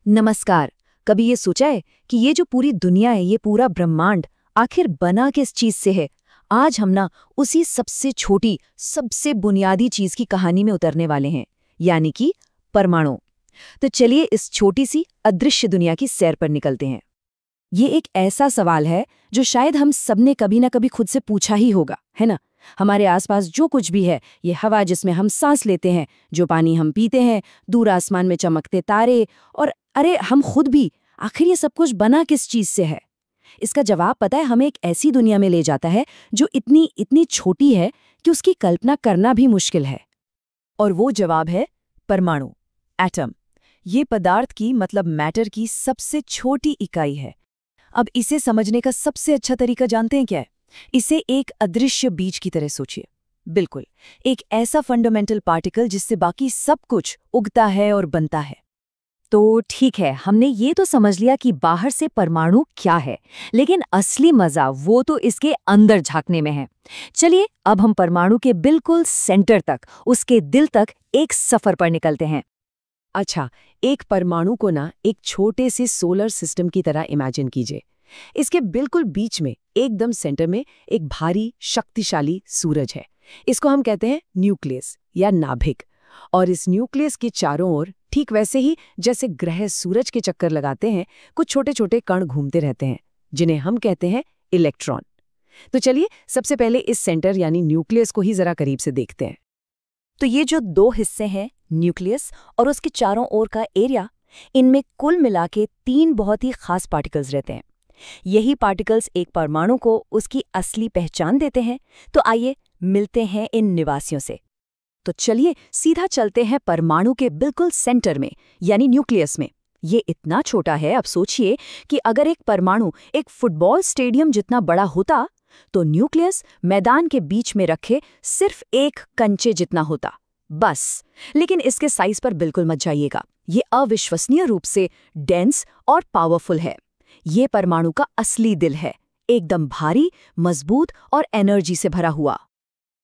नमस्कार। कभी ये सोचा है कि ये जो पूरी दुनिया है, ये पूरा ब्रह्मांड आखिर बना किस चीज से है? आज हम ना उसी सबसे छोटी, सबसे बुनियादी चीज की कहानी में उतरने वाले हैं, यानी कि परमाणु। तो चलिए इस छोटी सी अदृश्य दुनिया की सैर पर निकलते हैं। ये एक ऐसा सवाल है जो शायद हम सबने कभी ना कभी खुद से पूछा ही होगा, है ना? हमारे आसपास जो कुछ भी है, ये हवा जिसमें हम सांस लेते हैं, जो पानी हम पीते हैं, दूर आसमान में चमकते तारे, और अरे हम खुद भी, आखिर ये सब कुछ बना किस चीज से है? इसका जवाब पता है, हमें एक ऐसी दुनिया में ले जाता है जो इतनी इतनी छोटी है कि उसकी कल्पना करना भी मुश्किल है। और वो जवाब है परमाणु, एटम। ये पदार्थ की मतलब मैटर की सबसे छोटी इकाई है। अब इसे समझने का सबसे अच्छा तरीका जानते हैं क्या है? इसे एक अदृश्य बीज की तरह सोचिए। बिल्कुल, एक ऐसा फंडामेंटल पार्टिकल जिससे बाकी सब कुछ उगता है और बनता है। तो ठीक है, हमने ये तो समझ लिया कि बाहर से परमाणु क्या है, लेकिन असली मजा वो तो इसके अंदर झांकने में है। चलिए अब हम परमाणु के बिल्कुल सेंटर तक, उसके दिल तक एक सफर पर निकलते हैं। अच्छा, एक परमाणु को ना एक छोटे से सोलर सिस्टम की तरह इमेजिन कीजिए। इसके बिल्कुल बीच में, एकदम सेंटर में एक भारी शक्तिशाली सूरज है। इसको हम कहते हैं न्यूक्लियस या नाभिक। और इस न्यूक्लियस के चारों ओर, ठीक वैसे ही जैसे ग्रह सूरज के चक्कर लगाते हैं, कुछ छोटे छोटे कण घूमते रहते हैं, जिन्हें हम कहते हैं इलेक्ट्रॉन। तो चलिए सबसे पहले इस सेंटर यानी न्यूक्लियस को ही जरा करीब से देखते हैं। तो ये जो दो हिस्से हैं, न्यूक्लियस और उसके चारों ओर का एरिया, इनमें कुल मिला के 3 बहुत ही खास पार्टिकल्स रहते हैं। यही पार्टिकल्स एक परमाणु को उसकी असली पहचान देते हैं। तो आइए मिलते हैं इन निवासियों से। तो चलिए सीधा चलते हैं परमाणु के बिल्कुल सेंटर में, यानी न्यूक्लियस में। ये इतना छोटा है, अब सोचिए कि अगर एक परमाणु एक फुटबॉल स्टेडियम जितना बड़ा होता, तो न्यूक्लियस मैदान के बीच में रखे सिर्फ एक कंचे जितना होता, बस। लेकिन इसके साइज पर बिल्कुल मत जाइएगा। ये अविश्वसनीय रूप से डेंस और पावरफुल है। ये परमाणु का असली दिल है, एकदम भारी, मजबूत और एनर्जी से भरा हुआ।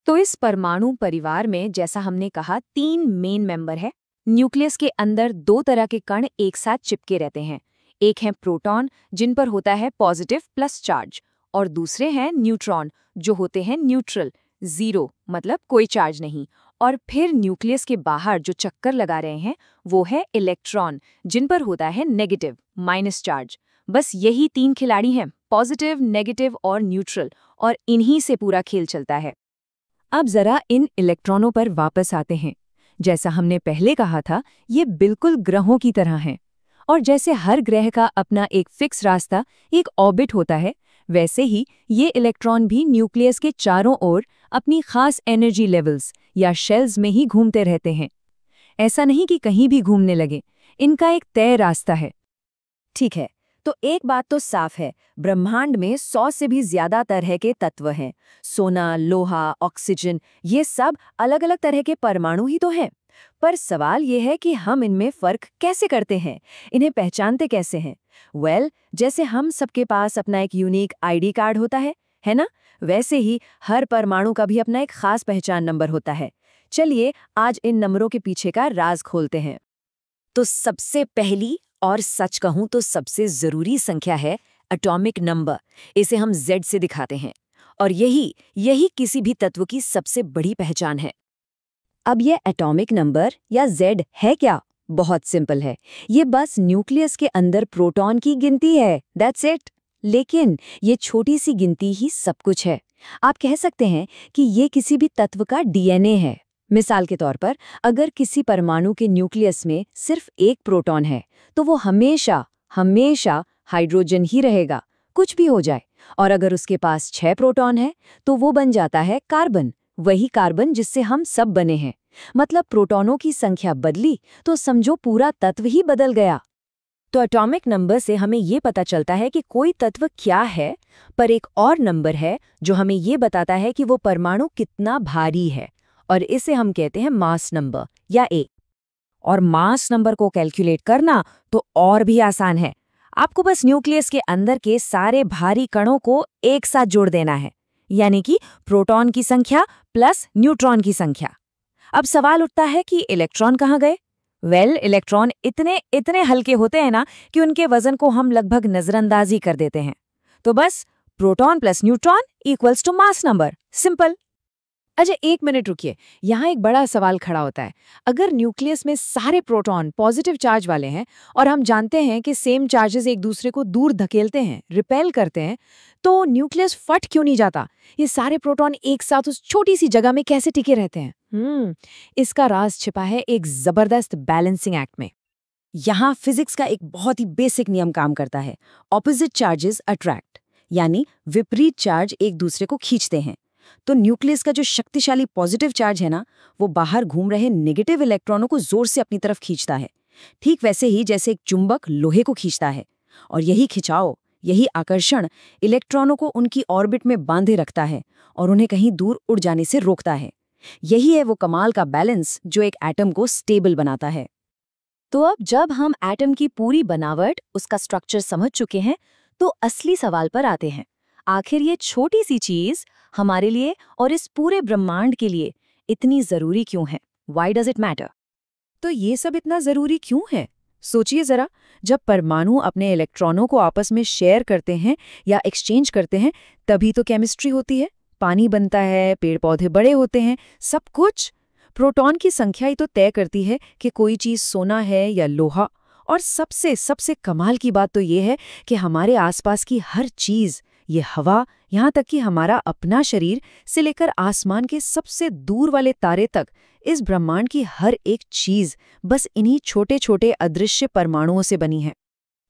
तो इस परमाणु परिवार में, जैसा हमने कहा, 3 मेन मेंबर है। न्यूक्लियस के अंदर 2 तरह के कण एक साथ चिपके रहते हैं। एक है प्रोटॉन, जिन पर होता है पॉजिटिव प्लस चार्ज, और दूसरे हैं न्यूट्रॉन, जो होते हैं न्यूट्रल, जीरो मतलब कोई चार्ज नहीं। और फिर न्यूक्लियस के बाहर जो चक्कर लगा रहे हैं, वो है इलेक्ट्रॉन, जिन पर होता है नेगेटिव, माइनस चार्ज। बस यही 3 खिलाड़ी हैं, पॉजिटिव, नेगेटिव और न्यूट्रल, और इन्हीं से पूरा खेल चलता है। अब जरा इन इलेक्ट्रॉनों पर वापस आते हैं। जैसा हमने पहले कहा था, ये बिल्कुल ग्रहों की तरह हैं। और जैसे हर ग्रह का अपना एक फिक्स रास्ता, एक ऑर्बिट होता है, वैसे ही ये इलेक्ट्रॉन भी न्यूक्लियस के चारों ओर अपनी खास एनर्जी लेवल्स या शेल्स में ही घूमते रहते हैं। ऐसा नहीं कि कहीं भी घूमने लगे, इनका एक तय रास्ता है। ठीक है, तो एक बात तो साफ है, ब्रह्मांड में 100 से भी ज्यादा तरह के तत्व हैं। सोना, लोहा, ऑक्सीजन, ये सब अलग अलग तरह के परमाणु ही तो हैं। पर सवाल ये है कि हम इनमें फर्क कैसे करते हैं, इन्हें पहचानते कैसे हैं? जैसे हम सबके पास अपना एक यूनिक आईडी कार्ड होता है ना? वैसे ही हर परमाणु का भी अपना एक खास पहचान नंबर होता है। चलिए आज इन नंबरों के पीछे का राज खोलते हैं। तो सबसे पहली और सच कहूं तो सबसे जरूरी संख्या है एटॉमिक नंबर। इसे हम Z से दिखाते हैं, और यही किसी भी तत्व की सबसे बड़ी पहचान है। अब ये एटॉमिक नंबर या Z है क्या? बहुत सिंपल है, ये बस न्यूक्लियस के अंदर प्रोटॉन की गिनती है, दैट्स इट। लेकिन ये छोटी सी गिनती ही सब कुछ है। आप कह सकते हैं कि ये किसी भी तत्व का DNA है। मिसाल के तौर पर, अगर किसी परमाणु के न्यूक्लियस में सिर्फ एक प्रोटॉन है, तो वो हमेशा हमेशा हाइड्रोजन ही रहेगा, कुछ भी हो जाए। और अगर उसके पास 6 प्रोटॉन है, तो वो बन जाता है कार्बन, वही कार्बन जिससे हम सब बने हैं। मतलब प्रोटॉनों की संख्या बदली तो समझो पूरा तत्व ही बदल गया। तो एटॉमिक नंबर से हमें ये पता चलता है कि कोई तत्व क्या है, पर एक और नंबर है जो हमें ये बताता है कि वो परमाणु कितना भारी है, और इसे हम कहते हैं मास नंबर या A। और मास नंबर को कैलकुलेट करना तो और भी आसान है। आपको बस न्यूक्लियस के अंदर के सारे भारी कणों को एक साथ जोड़ देना है, यानी कि प्रोटॉन की संख्या प्लस न्यूट्रॉन की संख्या। अब सवाल उठता है कि इलेक्ट्रॉन कहाँ गए? इलेक्ट्रॉन इतने इतने हल्के होते हैं ना कि उनके वजन को हम लगभग नजरअंदाज ही कर देते हैं। तो बस proton plus neutron equals to mass number, simple. अच्छा, 1 मिनट रुकिए, यहाँ एक बड़ा सवाल खड़ा होता है। अगर न्यूक्लियस में सारे प्रोटॉन पॉजिटिव चार्ज वाले हैं और हम जानते हैं कि सेम चार्जेस एक दूसरे को दूर धकेलते हैं, रिपेल करते हैं, तो न्यूक्लियस फट क्यों नहीं जाता? ये सारे प्रोटॉन एक साथ उस छोटी सी जगह में कैसे टिके रहते हैं? इसका राज छिपा है एक जबरदस्त बैलेंसिंग एक्ट में। यहाँ फिजिक्स का एक बहुत ही बेसिक नियम काम करता है, ऑपोजिट चार्जेस अट्रैक्ट, यानी विपरीत चार्ज एक दूसरे को खींचते हैं। तो न्यूक्लियस का जो शक्तिशाली पॉजिटिव चार्ज है ना, वो बाहर घूम रहे नेगेटिव इलेक्ट्रॉनों को जोर से अपनी तरफ खींचता है, ठीक वैसे ही जैसे एक चुंबक लोहे को खींचता है। और यही खिंचाव, यही आकर्षण इलेक्ट्रॉनों को उनकी ऑर्बिट में बांधे रखता है और उन्हें कहीं दूर उड़ जाने से रोकता है। यही है वो कमाल का बैलेंस जो एक एटम को स्टेबल बनाता है। तो अब जब हम एटम की पूरी बनावट, उसका स्ट्रक्चर समझ चुके हैं, तो असली सवाल पर आते हैं। आखिर ये छोटी सी चीज हमारे लिए और इस पूरे ब्रह्मांड के लिए इतनी जरूरी क्यों है? Why does it matter? तो ये सब इतना जरूरी क्यों है? सोचिए जरा, जब परमाणु अपने इलेक्ट्रॉनों को आपस में शेयर करते हैं या एक्सचेंज करते हैं, तभी तो केमिस्ट्री होती है, पानी बनता है, पेड़ पौधे बड़े होते हैं, सब कुछ। प्रोटॉन की संख्या ही तो तय करती है कि कोई चीज सोना है या लोहा। और सबसे सबसे कमाल की बात तो ये है कि हमारे आसपास की हर चीज, ये हवा, यहाँ तक कि हमारा अपना शरीर से लेकर आसमान के सबसे दूर वाले तारे तक, इस ब्रह्मांड की हर एक चीज बस इन्हीं छोटे छोटे अदृश्य परमाणुओं से बनी है।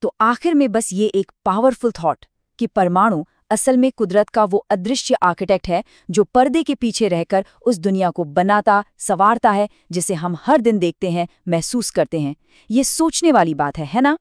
तो आखिर में बस ये एक पावरफुल थॉट कि परमाणु असल में कुदरत का वो अदृश्य आर्किटेक्ट है जो पर्दे के पीछे रहकर उस दुनिया को बनाता, संवारता है, जिसे हम हर दिन देखते हैं, महसूस करते हैं। ये सोचने वाली बात है ना?